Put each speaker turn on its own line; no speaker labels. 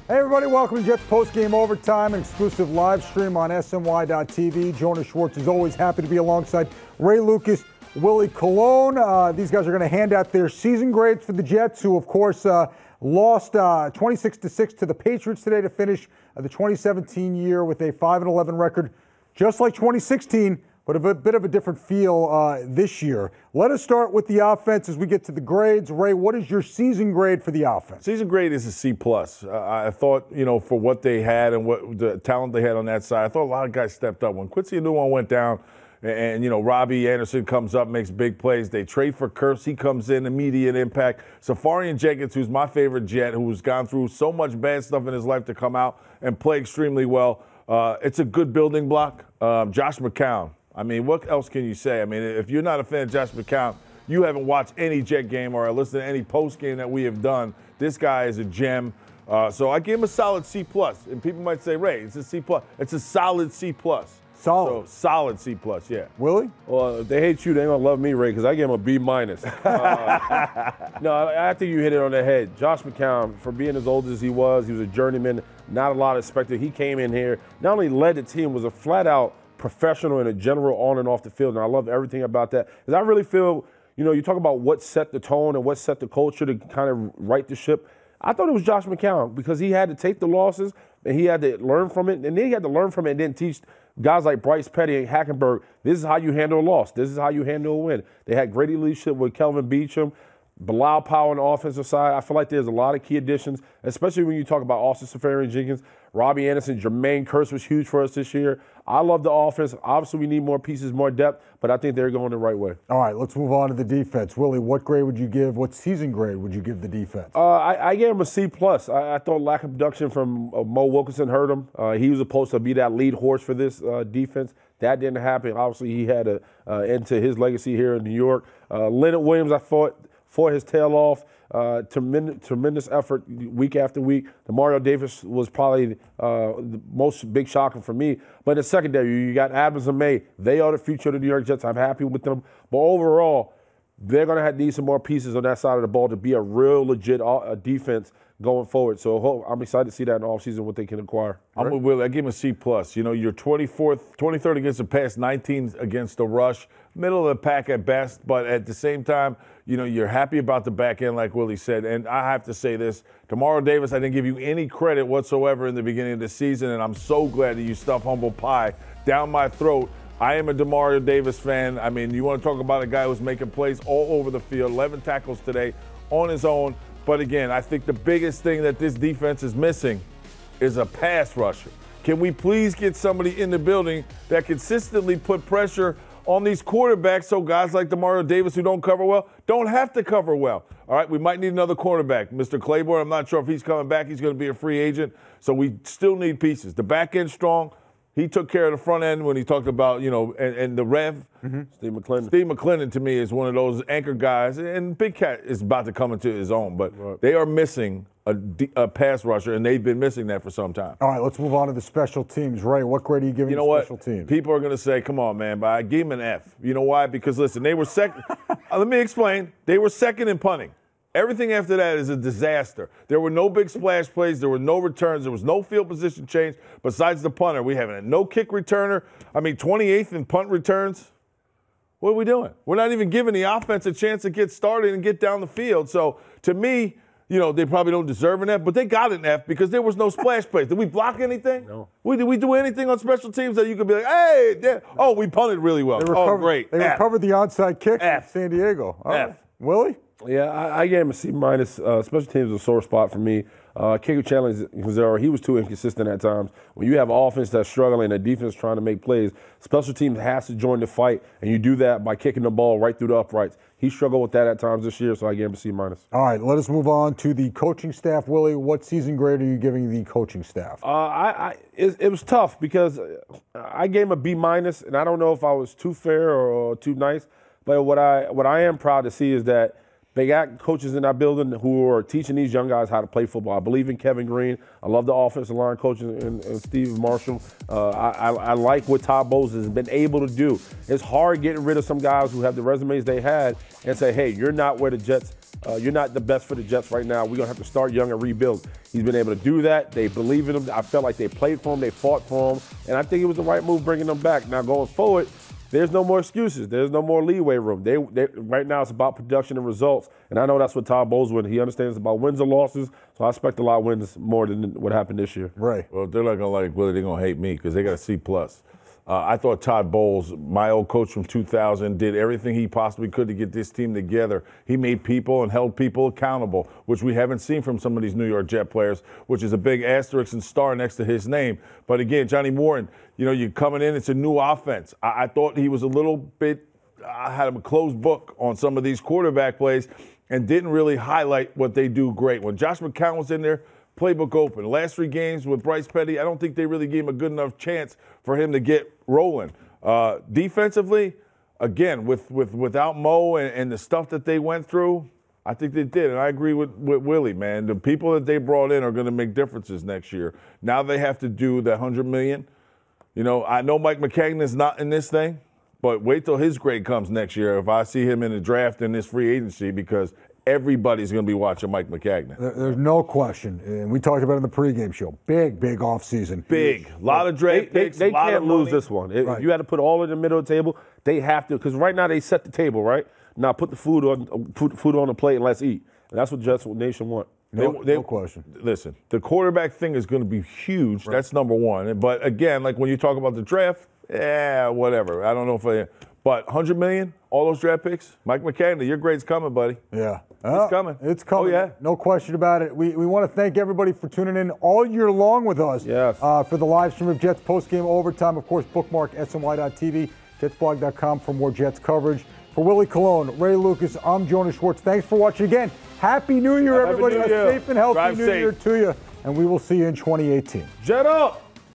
Hey everybody, welcome to Jets Post-Game Overtime, an exclusive live stream on SNY.TV. Jonas Schwartz is always happy to be alongside Ray Lucas, Willie Colon. These guys are going to hand out their season grades for the Jets, who of course lost 26-6 to the Patriots today to finish the 2017 year with a 5-11 record, just like 2016, but a bit of a different feel this year. Let us start with the offense as we get to the grades. Ray, what is your season grade for the offense?
Season grade is a C+. I thought, for what they had and what the talent they had on that side, I thought a lot of guys stepped up. When Quincy Newell went down and Robbie Anderson comes up, makes big plays, they trade for Kurtz, he comes in, immediate impact. Seferian-Jenkins, who's my favorite Jet, who's gone through so much bad stuff in his life to come out and play extremely well. It's a good building block. Josh McCown. I mean, what else can you say? I mean, if you're not a fan of Josh McCown, you haven't watched any Jet game or listened to any post game that we have done. This guy is a gem. So I gave him a solid C+. And people might say, Ray, it's a C+. It's a solid C+.
Solid.
So solid C+, yeah.
Willie?
Well, if they hate you, they ain't gonna love me, Ray, because I gave him a B-. No, I think you hit it on the head. Josh McCown, for being as old as he was a journeyman, not a lot expected. He came in here, not only led the team, was a flat-out professional and a general on and off the field, and I love everything about that. Because I really feel, you talk about what set the tone and what set the culture to kind of right the ship. I thought it was Josh McCown because he had to take the losses and he had to learn from it, and then he had to learn from it and then teach guys like Bryce Petty and Hackenberg, this is how you handle a loss. This is how you handle a win. They had great leadership with Kelvin Beachum, Bilal Powell on the offensive side. I feel like there's a lot of key additions, especially when you talk about Austin Seferian-Jenkins, Robbie Anderson, Jermaine Kearse was huge for us this year. I love the offense. Obviously, we need more pieces, more depth, but I think they're going the right way.
All right, let's move on to the defense. Willie, what grade would you give? What season grade would you give the defense?
I gave him a C+. I thought lack of production from Mo Wilkinson hurt him. He was supposed to be that lead horse for this defense. That didn't happen. Obviously, he had an end to his legacy here in New York. Leonard Williams, I thought, fought his tail off. Tremendous effort week after week. Mario Davis was probably the most big shocker for me. But in the secondary, you got Adams and May. They are the future of the New York Jets. I'm happy with them. But overall, they're going to need some more pieces on that side of the ball to be a real legit defense going forward. So I'm excited to see that in the offseason, what they can acquire.
I'm with Willie. I give him a C+. You're 23rd against the pass, 19th against the rush, middle of the pack at best. But at the same time, you're happy about the back end, like Willie said. And I have to say this, Mario Davis, I didn't give you any credit whatsoever in the beginning of the season, and I'm so glad that you stuffed humble pie down my throat. I am a Demario Davis fan. I mean, you want to talk about a guy who's making plays all over the field, 11 tackles today on his own. But again, I think the biggest thing that this defense is missing is a pass rusher. Can we please get somebody in the building that consistently put pressure on these quarterbacks so guys like Demario Davis who don't cover well don't have to cover well? All right, we might need another cornerback. Mr. Claiborne, I'm not sure if he's coming back. He's going to be a free agent. So we still need pieces. The back end's strong. He took care of the front end when he talked about, and the Rev.
Mm-hmm. Steve McClendon.
Steve McClendon, to me, is one of those anchor guys. And Big Cat is about to come into his own. But They are missing a pass rusher, and they've been missing that for some time.
All right, let's move on to the special teams. Ray, what grade are you giving the special teams?
People are going to say, come on, man, but I gave him an F. You know why? Because, listen, they were second. Let me explain. They were second in punting. Everything after that is a disaster. There were no big splash plays. There were no returns. There was no field position change besides the punter. We have no kick returner. 28th in punt returns. What are we doing? We're not even giving the offense a chance to get started and get down the field. So, to me, they probably don't deserve an F, but they got an F because there was no splash plays. Did we block anything?
No.
Did we do anything on special teams that you could be like, hey, we punted really well. Great.
They recovered the onside kick in San Diego.
All right.
Willie?
Yeah, I gave him a C-. Special teams is a sore spot for me. Kicker challenge, he was too inconsistent at times. When you have offense that's struggling and a defense trying to make plays, special teams has to join the fight, and you do that by kicking the ball right through the uprights. He struggled with that at times this year, so I gave him a C-.
All right, let us move on to the coaching staff. Willie, what season grade are you giving the coaching staff?
It was tough because I gave him a B-, and I don't know if I was too fair or too nice, but what I am proud to see is that they got coaches in that building who are teaching these young guys how to play football. I believe in Kevin Green. I love the offensive line coaches and Steve Marshall. I like what Todd Bowles has been able to do. It's hard getting rid of some guys who have the resumes they had and say, hey, you're not where the Jets you're not the best for the Jets right now. We're going to have to start young and rebuild. He's been able to do that. They believe in him. I felt like they played for him. They fought for him. And I think it was the right move bringing them back. Now, going forward, there's no more excuses. There's no more leeway room. Right now it's about production and results. And I know that's what Todd Bowles wins. He understands about wins and losses. So I expect a lot of wins more than what happened this year.
Right.
Well, they're not going to like Willie. They're going to hate me because they got a C+. I thought Todd Bowles, my old coach from 2000, did everything he possibly could to get this team together. He made people and held people accountable, which we haven't seen from some of these New York Jet players, which is a big asterisk and star next to his name. But again, Johnny Morton, you're coming in, it's a new offense. I thought he was a little bit, I had him a closed book on some of these quarterback plays and didn't really highlight what they do great. When Josh McCown was in there, playbook open. Last 3 games with Bryce Petty, I don't think they really gave him a good enough chance for him to get rolling. Defensively, again, without Mo and the stuff that they went through, I think they did. And I agree with Willie, man. The people that they brought in are going to make differences next year. Now they have to do the $100 million. I know Mike McCagnon is not in this thing, but wait till his grade comes next year if I see him in the draft in this free agency, because everybody's going to be watching Mike McCagnon.
There's no question. And we talked about it in the pregame show. Big offseason.
Big. A lot of draft picks.
They can't lose
money.
this one.
Right.
If you had to put all in the middle of the table, they have to. Because right now they set the table, right? Now put the food on the plate and let's eat. And that's what Jets Nation want.
No question.
Listen, the quarterback thing is going to be huge. Right. That's number one. But again, like when you talk about the draft, whatever. I don't know if but $100 million, all those draft picks, Mike McCagnon, your grade's coming, buddy.
Yeah.
It's coming.
It's coming.
Oh, yeah.
No question about it. We want to thank everybody for tuning in all year long with us.
Yes.
For the live stream of Jets postgame overtime. Of course, bookmark SNY.TV, jetsblog.com for more Jets coverage. For Willie Colon, Ray Lucas, I'm Jonas Schwartz. Thanks for watching again. Happy New Year, everybody.
Happy New Year.
A safe and healthy
Drive
New
safe.
Year to you. And we will see you in 2018.
Jet up!